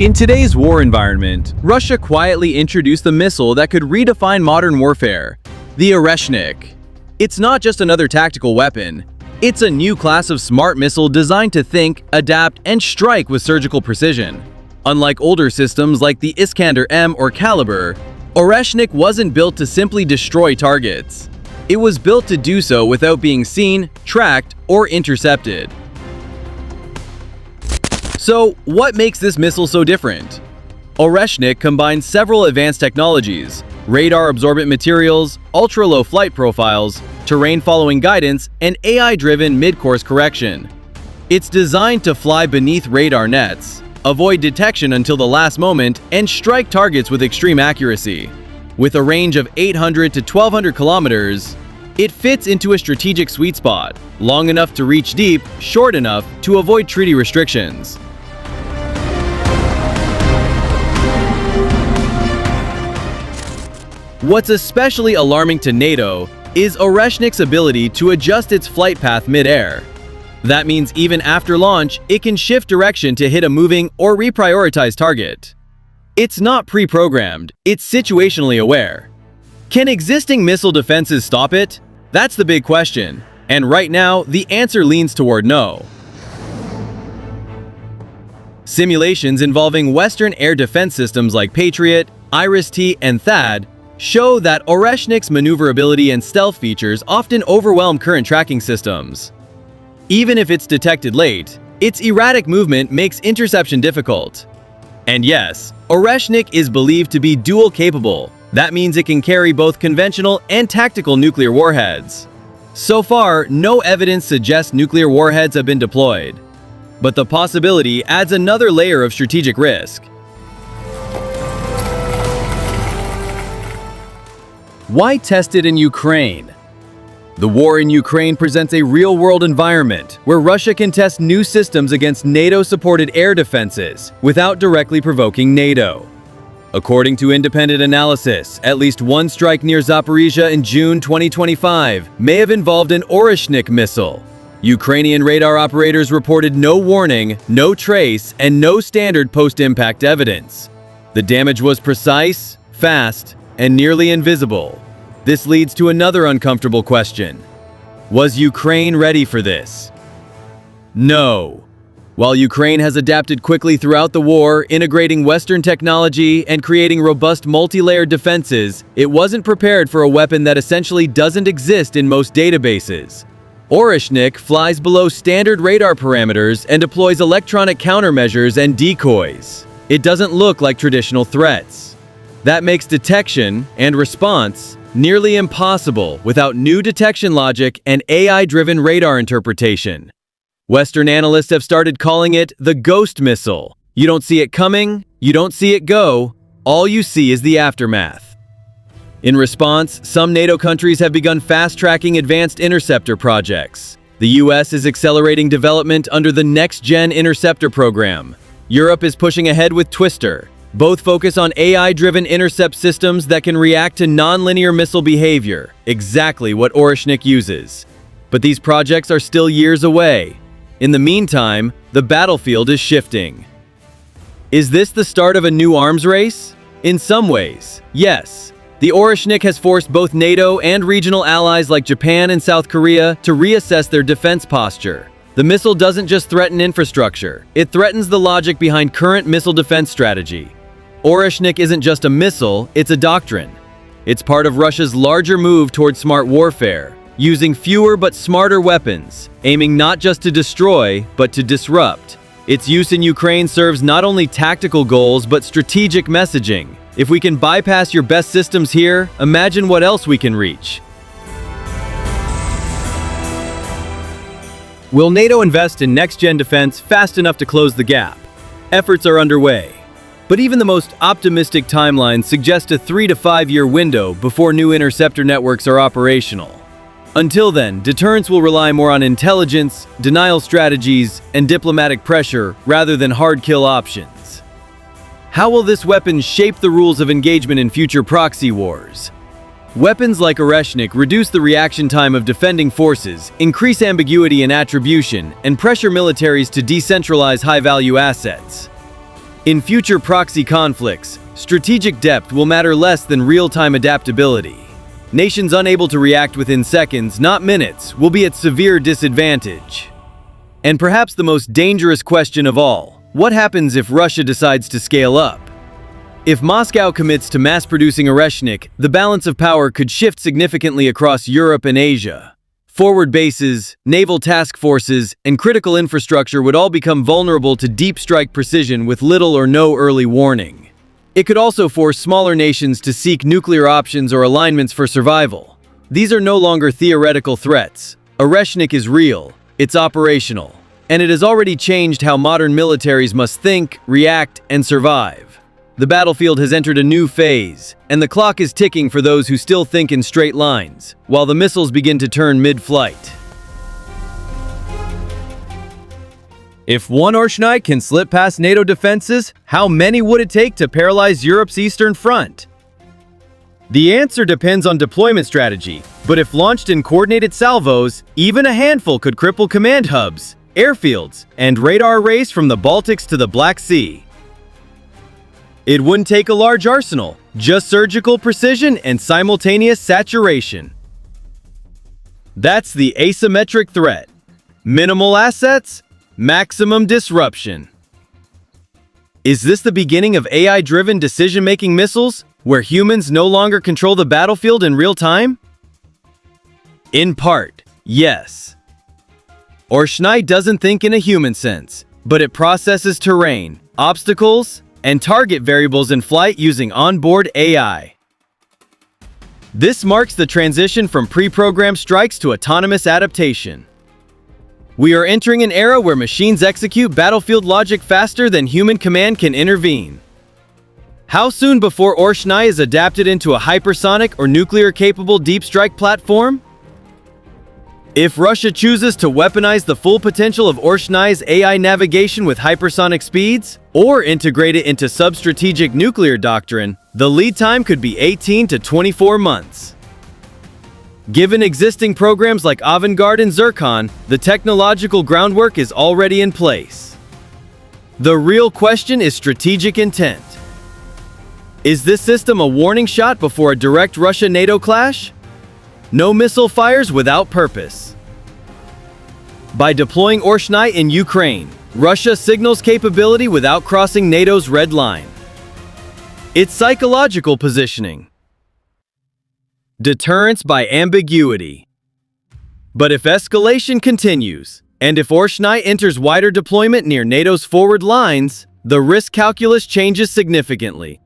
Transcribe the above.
In today's war environment, Russia quietly introduced the missile that could redefine modern warfare, the Oreshnik. It's not just another tactical weapon. It's a new class of smart missile designed to think, adapt, and strike with surgical precision. Unlike older systems like the Iskander-M or Caliber, Oreshnik wasn't built to simply destroy targets. It was built to do so without being seen, tracked, or intercepted. So, what makes this missile so different? Oreshnik combines several advanced technologies: radar-absorbent materials, ultra-low flight profiles, terrain-following guidance, and AI-driven mid-course correction. It's designed to fly beneath radar nets, avoid detection until the last moment, and strike targets with extreme accuracy. With a range of 800 to 1,200 kilometers, it fits into a strategic sweet spot, long enough to reach deep, short enough to avoid treaty restrictions. What's especially alarming to NATO is Oreshnik's ability to adjust its flight path mid-air. That means even after launch, it can shift direction to hit a moving or reprioritize target. It's not pre-programmed, it's situationally aware. Can existing missile defenses stop it? That's the big question, and right now, the answer leans toward no. Simulations involving Western air defense systems like Patriot, Iris-T, and THAAD show that Oreshnik's maneuverability and stealth features often overwhelm current tracking systems. Even if it's detected late, its erratic movement makes interception difficult. And yes, Oreshnik is believed to be dual-capable. That means it can carry both conventional and tactical nuclear warheads. So far, no evidence suggests nuclear warheads have been deployed. But the possibility adds another layer of strategic risk. Why test it in Ukraine? The war in Ukraine presents a real-world environment where Russia can test new systems against NATO-supported air defenses without directly provoking NATO. According to independent analysis, at least one strike near Zaporizhzhia in June 2025 may have involved an Oreshnik missile. Ukrainian radar operators reported no warning, no trace, and no standard post-impact evidence. The damage was precise, fast, and nearly invisible. This leads to another uncomfortable question. Was Ukraine ready for this? No. While Ukraine has adapted quickly throughout the war, integrating Western technology and creating robust multi-layered defenses, it wasn't prepared for a weapon that essentially doesn't exist in most databases. Oreshnik flies below standard radar parameters and deploys electronic countermeasures and decoys. It doesn't look like traditional threats. That makes detection and response nearly impossible without new detection logic and AI-driven radar interpretation. Western analysts have started calling it the ghost missile. You don't see it coming, you don't see it go, all you see is the aftermath. In response, some NATO countries have begun fast-tracking advanced interceptor projects. The US is accelerating development under the Next Gen Interceptor program. Europe is pushing ahead with Twister. Both focus on AI-driven intercept systems that can react to nonlinear missile behavior, exactly what Oreshnik uses. But these projects are still years away. In the meantime, the battlefield is shifting. Is this the start of a new arms race? In some ways, yes. The Oreshnik has forced both NATO and regional allies like Japan and South Korea to reassess their defense posture. The missile doesn't just threaten infrastructure, it threatens the logic behind current missile defense strategy. Oreshnik isn't just a missile, it's a doctrine. It's part of Russia's larger move toward smart warfare, using fewer but smarter weapons, aiming not just to destroy, but to disrupt. Its use in Ukraine serves not only tactical goals, but strategic messaging. If we can bypass your best systems here, imagine what else we can reach. Will NATO invest in next-gen defense fast enough to close the gap? Efforts are underway. But even the most optimistic timelines suggest a 3 to 5 year window before new interceptor networks are operational. Until then, deterrence will rely more on intelligence, denial strategies, and diplomatic pressure rather than hard kill options. How will this weapon shape the rules of engagement in future proxy wars? Weapons like Oreshnik reduce the reaction time of defending forces, increase ambiguity in attribution, and pressure militaries to decentralize high-value assets. In future proxy conflicts, strategic depth will matter less than real-time adaptability. Nations unable to react within seconds, not minutes, will be at severe disadvantage. And perhaps the most dangerous question of all, what happens if Russia decides to scale up? If Moscow commits to mass-producing Oreshnik, the balance of power could shift significantly across Europe and Asia. Forward bases, naval task forces, and critical infrastructure would all become vulnerable to deep strike precision with little or no early warning. It could also force smaller nations to seek nuclear options or alignments for survival. These are no longer theoretical threats. Oreshnik is real, it's operational, and it has already changed how modern militaries must think, react, and survive. The battlefield has entered a new phase, and the clock is ticking for those who still think in straight lines, while the missiles begin to turn mid-flight. If one Oreshnik can slip past NATO defenses, how many would it take to paralyze Europe's eastern front? The answer depends on deployment strategy, but if launched in coordinated salvos, even a handful could cripple command hubs, airfields, and radar arrays from the Baltics to the Black Sea. It wouldn't take a large arsenal, just surgical precision and simultaneous saturation. That's the asymmetric threat. Minimal assets, maximum disruption. Is this the beginning of AI-driven decision-making missiles, where humans no longer control the battlefield in real time? In part, yes. Oreshnik doesn't think in a human sense, but it processes terrain, obstacles, and target variables in flight using onboard AI. This marks the transition from pre-programmed strikes to autonomous adaptation. We are entering an era where machines execute battlefield logic faster than human command can intervene. How soon before Oreshnik is adapted into a hypersonic or nuclear-capable deep strike platform? If Russia chooses to weaponize the full potential of Oreshnik's AI navigation with hypersonic speeds, or integrate it into sub-strategic nuclear doctrine, the lead time could be 18 to 24 months. Given existing programs like Avangard and Zircon, the technological groundwork is already in place. The real question is strategic intent. Is this system a warning shot before a direct Russia-NATO clash? No missile fires without purpose. By deploying Oreshnik in Ukraine, Russia signals capability without crossing NATO's red line. It's psychological positioning. Deterrence by ambiguity. But if escalation continues, and if Oreshnik enters wider deployment near NATO's forward lines, the risk calculus changes significantly.